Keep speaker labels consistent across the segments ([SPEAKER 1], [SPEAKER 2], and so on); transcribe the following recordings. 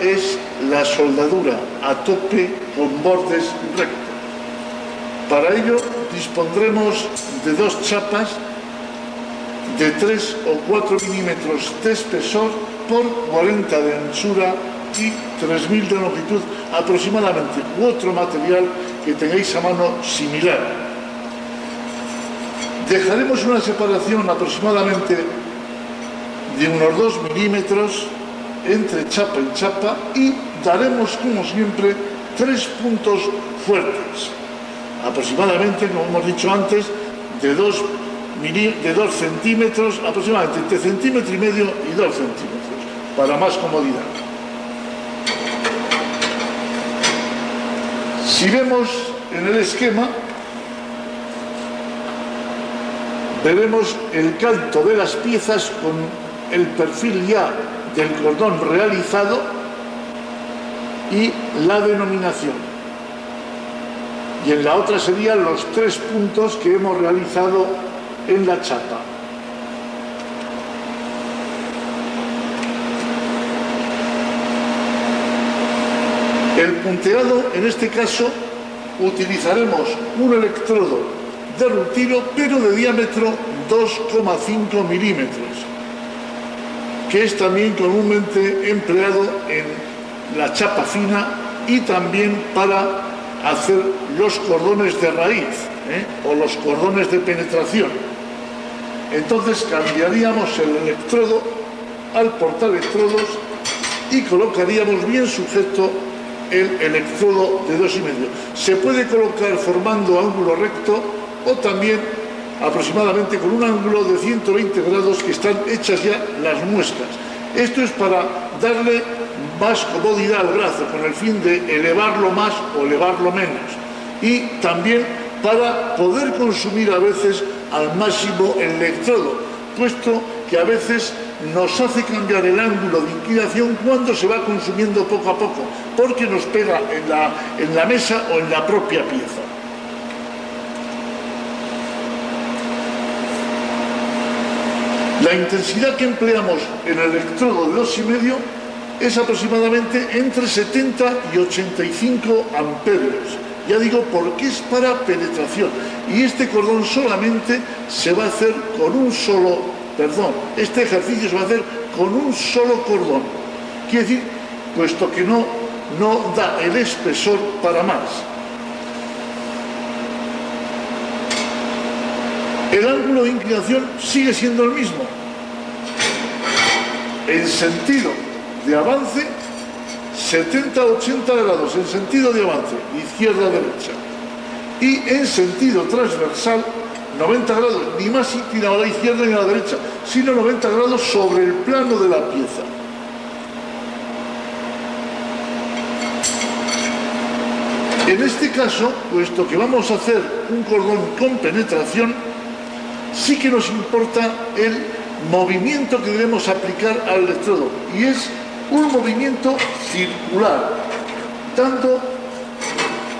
[SPEAKER 1] es la soldadura a tope con bordes rectos. Para ello dispondremos de dos chapas de 3 o 4 milímetros de espesor por 40 de anchura y 3000 de longitud aproximadamente, u otro material que tengáis a mano similar. Dejaremos una separación aproximadamente de unos 2 milímetros entre chapa y chapa y daremos, como siempre, 3 puntos fuertes, aproximadamente, como hemos dicho antes, de 2 centímetros, aproximadamente entre centímetro y medio y 2 centímetros, para más comodidad. Si vemos en el esquema, veremos el canto de las piezas con el perfil ya del cordón realizado y la denominación. Y en la otra serían los 3 puntos que hemos realizado en la chapa. El punteado, en este caso, utilizaremos un electrodo de rutilo, pero de diámetro 2,5 milímetros, que es también comúnmente empleado en la chapa fina y también para hacer los cordones de raíz, o los cordones de penetración. Entonces cambiaríamos el electrodo al portaelectrodos y colocaríamos bien sujeto el electrodo de 2,5. Se puede colocar formando ángulo recto o también aproximadamente con un ángulo de 120 grados que están hechas ya las muescas. Esto es para darle más comodidad al brazo, con el fin de elevarlo más o elevarlo menos. Y también para poder consumir a veces al máximo el electrodo, puesto que a veces nos hace cambiar el ángulo de inclinación cuando se va consumiendo poco a poco, porque nos pega en la mesa o en la propia pieza. La intensidad que empleamos en el electrodo de 2,5 es aproximadamente entre 70 y 85 amperios. Ya digo, porque es para penetración. Y este cordón solamente se va a hacer con un solo, este ejercicio se va a hacer con un solo cordón. Quiere decir, puesto que no da el espesor para más. El ángulo de inclinación sigue siendo el mismo. En sentido de avance, 70-80 grados en sentido de avance, izquierda-derecha. Y en sentido transversal, 90 grados, ni más inclinado a la izquierda ni a la derecha, sino 90 grados sobre el plano de la pieza. En este caso, puesto que vamos a hacer un cordón con penetración, sí que nos importa el movimiento que debemos aplicar al electrodo, y es un movimiento circular, dando,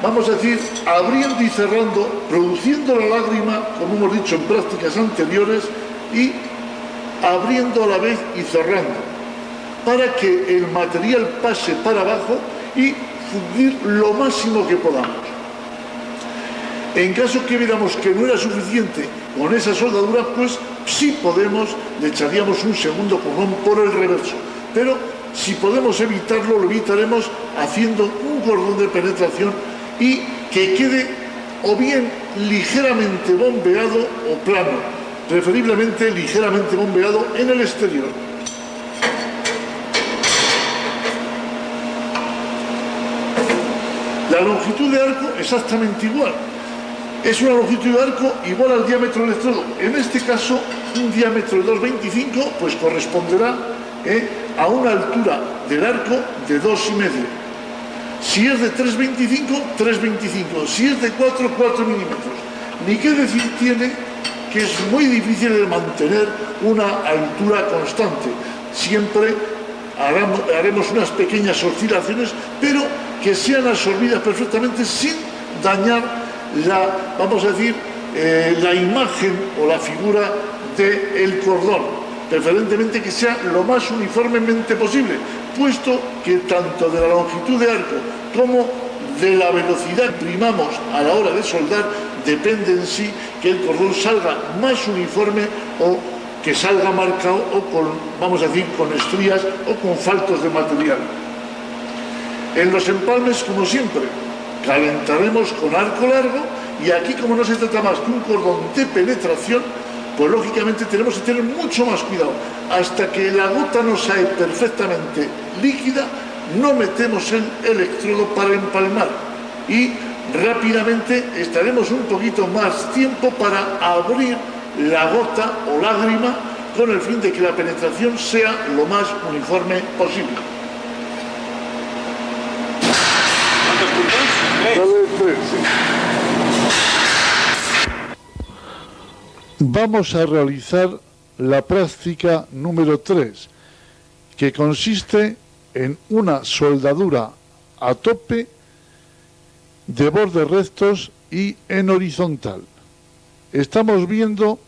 [SPEAKER 1] vamos a decir, abriendo y cerrando, produciendo la lágrima, como hemos dicho en prácticas anteriores, y abriendo a la vez y cerrando, para que el material pase para abajo y fundir lo máximo que podamos. En caso que viéramos que no era suficiente con esa soldadura, pues sí le echaríamos un segundo cordón por el reverso. Pero si podemos evitarlo, lo evitaremos haciendo un cordón de penetración y que quede o bien ligeramente bombeado o plano, preferiblemente ligeramente bombeado en el exterior. La longitud de arco exactamente igual. Es una longitud de arco igual al diámetro del electrodo. En este caso, un diámetro de 2,25 pues corresponderá a una altura del arco de 2,5. Si es de 3,25, 3,25. Si es de 4, 4 milímetros. Ni qué decir tiene que es muy difícil de mantener una altura constante. Siempre haremos unas pequeñas oscilaciones, pero que sean absorbidas perfectamente sin dañar vamos a decir, la imagen o la figura del cordón. Preferentemente que sea lo más uniformemente posible, puesto que tanto de la longitud de arco como de la velocidad que imprimamos a la hora de soldar depende en sí que el cordón salga más uniforme o que salga marcado o con, vamos a decir, con estrías o con faltos de material. En los empalmes, como siempre, calentaremos con arco largo y aquí, como no se trata más que un cordón de penetración, pues lógicamente tenemos que tener mucho más cuidado. Hasta que la gota no sale perfectamente líquida, no metemos el electrodo para empalmar y rápidamente estaremos un poquito más tiempo para abrir la gota o lágrima con el fin de que la penetración sea lo más uniforme posible.
[SPEAKER 2] ¿Cuántos puntos?
[SPEAKER 1] Dale 3, sí. Vamos a realizar la práctica número 3, que consiste en una soldadura a tope de bordes rectos y en horizontal. Estamos viendo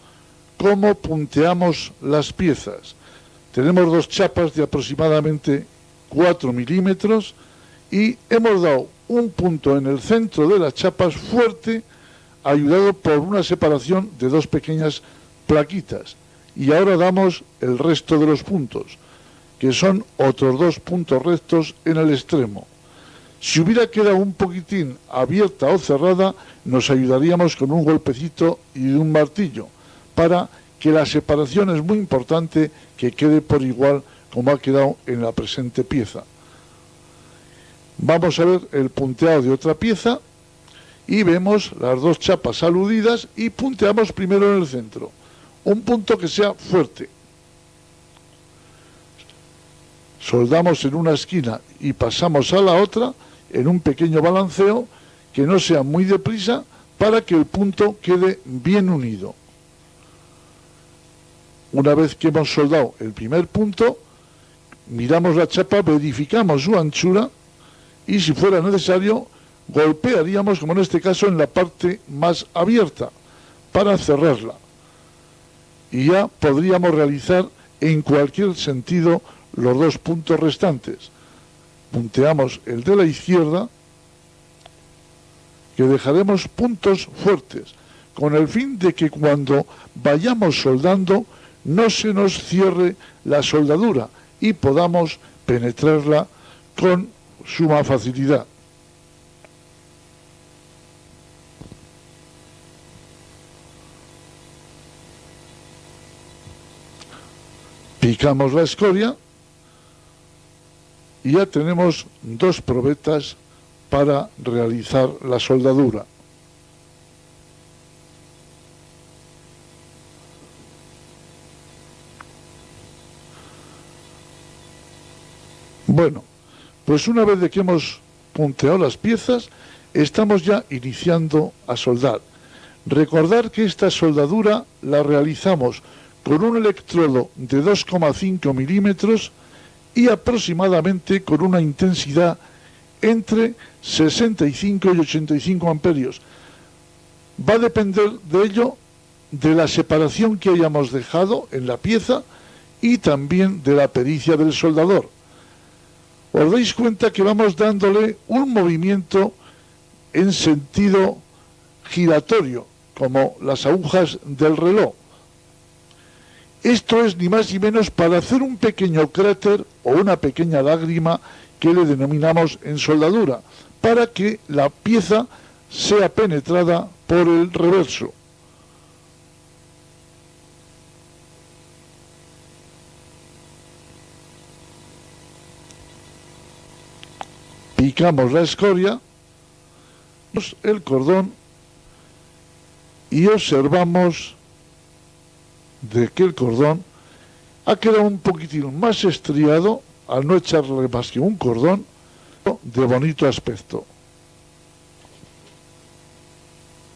[SPEAKER 1] cómo punteamos las piezas. Tenemos dos chapas de aproximadamente 4 milímetros y hemos dado un punto en el centro de las chapas fuerte, ayudado por una separación de dos pequeñas plaquitas. Y ahora damos el resto de los puntos, que son otros dos puntos rectos en el extremo. Si hubiera quedado un poquitín abierta o cerrada, nos ayudaríamos con un golpecito y un martillo, para que la separación es muy importante, que quede por igual como ha quedado en la presente pieza. Vamos a ver el punteado de otra pieza y vemos las dos chapas aludidas y punteamos primero en el centro, un punto que sea fuerte. Soldamos en una esquina y pasamos a la otra en un pequeño balanceo, que no sea muy deprisa, para que el punto quede bien unido. Una vez que hemos soldado el primer punto, miramos la chapa, verificamos su anchura y, si fuera necesario, golpearíamos, como en este caso, en la parte más abierta para cerrarla. Y ya podríamos realizar en cualquier sentido los dos puntos restantes. Punteamos el de la izquierda, que dejaremos puntos fuertes, con el fin de que cuando vayamos soldando no se nos cierre la soldadura y podamos penetrarla con suma facilidad. Picamos la escoria y ya tenemos dos probetas para realizar la soldadura. Bueno, pues una vez de que hemos punteado las piezas, estamos ya iniciando a soldar. Recordar que esta soldadura la realizamos con un electrodo de 2,5 milímetros y aproximadamente con una intensidad entre 65 y 85 amperios. Va a depender de ello de la separación que hayamos dejado en la pieza y también de la pericia del soldador. Os dais cuenta que vamos dándole un movimiento en sentido giratorio, como las agujas del reloj. Esto es ni más ni menos para hacer un pequeño cráter o una pequeña lágrima que le denominamos en soldadura, para que la pieza sea penetrada por el reverso. Picamos la escoria, el cordón y observamos de que el cordón ha quedado un poquitín más estriado al no echarle más que un cordón de bonito aspecto.